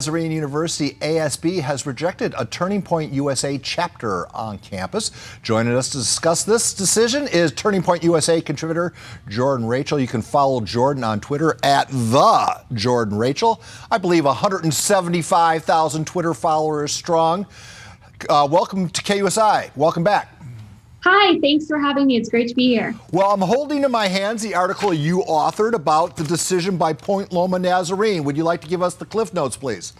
Nazarene University ASB has rejected a Turning Point USA chapter on campus. Joining us to discuss this decision is Turning Point USA contributor Jordan Rachel. You can follow Jordan on Twitter at the Jordan Rachel. I believe 175,000 Twitter followers strong. Welcome to KUSI. Welcome back. Hi, thanks for having me. It's great to be here. Well, I'm holding in my hands the article you authored about the decision by Point Loma Nazarene. Would you like to give us the Cliff Notes, please?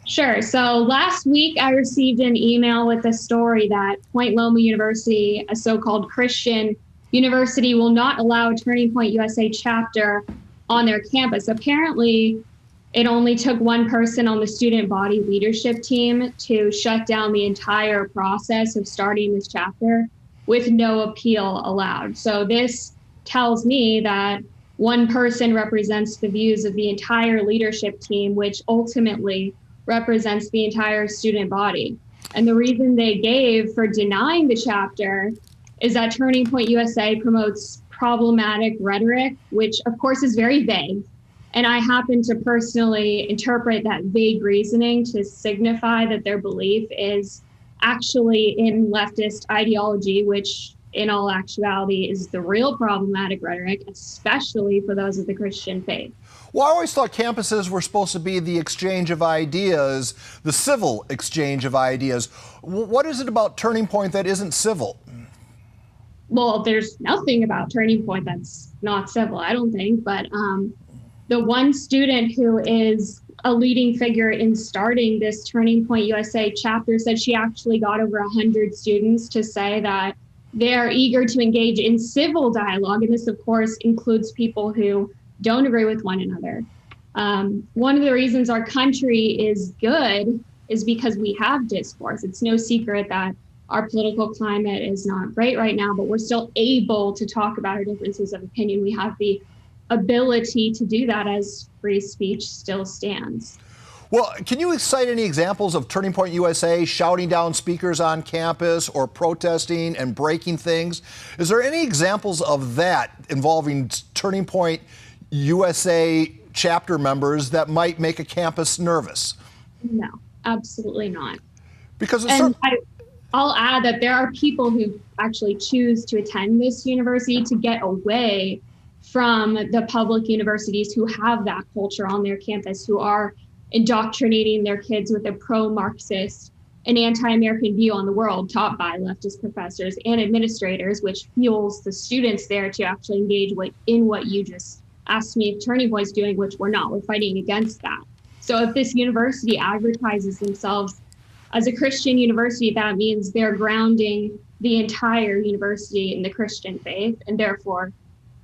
Sure. So last week I received an email with a story that Point Loma University, a so-called Christian university, will not allow a Turning Point USA chapter on their campus. Apparently, it only took one person on the student body leadership team to shut down the entire process of starting this chapter, with no appeal allowed. So this tells me that one person represents the views of the entire leadership team, which ultimately represents the entire student body. And the reason they gave for denying the chapter is that Turning Point USA promotes problematic rhetoric, which of course is very vague. And I happen to personally interpret that vague reasoning to signify that their belief is actually in leftist ideology, which in all actuality is the real problematic rhetoric, especially for those of the Christian faith. Well, I always thought campuses were supposed to be the exchange of ideas, the civil exchange of ideas. What is it about Turning Point that isn't civil? Well, there's nothing about Turning Point that's not civil, I don't think, but the one student who is a leading figure in starting this Turning Point USA chapter said she actually got over 100 students to say that they are eager to engage in civil dialogue. And this, of course, includes people who don't agree with one another. One of the reasons our country is good is because we have discourse. It's no secret that our political climate is not great right now, but we're still able to talk about our differences of opinion. We have the ability to do that as free speech still stands. Well, can you cite any examples of Turning Point USA shouting down speakers on campus or protesting and breaking things? Is there any examples of that involving Turning Point USA chapter members that might make a campus nervous? No, absolutely not. Because it's I'll add that there are people who actually choose to attend this university to get away from the public universities who have that culture on their campus, who are indoctrinating their kids with a pro-Marxist and anti-American view on the world taught by leftist professors and administrators, which fuels the students there to actually engage in what you just asked me if Turning Point's doing, which we're not. We're fighting against that. So if this university advertises themselves as a Christian university, that means they're grounding the entire university in the Christian faith, and therefore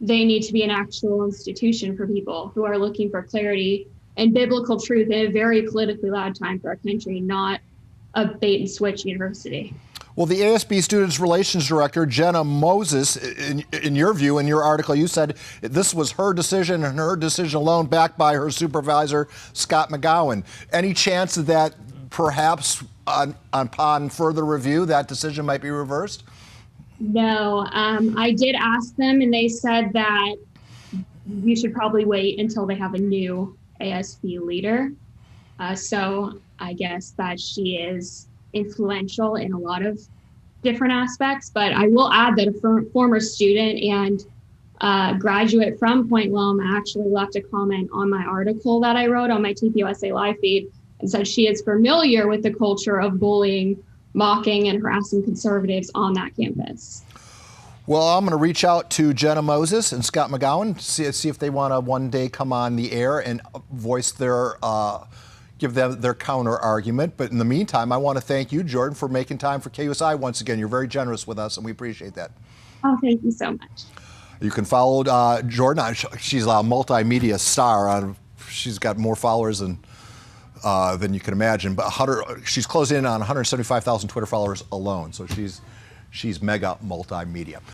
they need to be an actual institution for people who are looking for clarity and biblical truth in a very politically loud time for our country, not a bait and switch university. Well, the ASB Students Relations Director, Jenna Moses, in your view, in your article, you said this was her decision and her decision alone, backed by her supervisor, Scott McGowan. Any chance that perhaps upon further review, that decision might be reversed? No, I did ask them and they said that you should probably wait until they have a new ASB leader. So I guess that she is influential in a lot of different aspects, but I will add that a former student and graduate from Point Loma actually left a comment on my article that I wrote on my TPUSA live feed and said she is familiar with the culture of bullying, mocking, and harassing conservatives on that campus. Well, I'm going to reach out to Jenna Moses and Scott McGowan, see if they want to one day come on the air and voice their, give them their counter argument. But in the meantime, I want to thank you, Jordan, for making time for KUSI once again. You're very generous with us, and we appreciate that. Oh, thank you so much. You can follow Jordan. She's a multimedia star. She's got more followers than you can imagine. But she's closing in on 175,000 Twitter followers alone. So she's mega multimedia.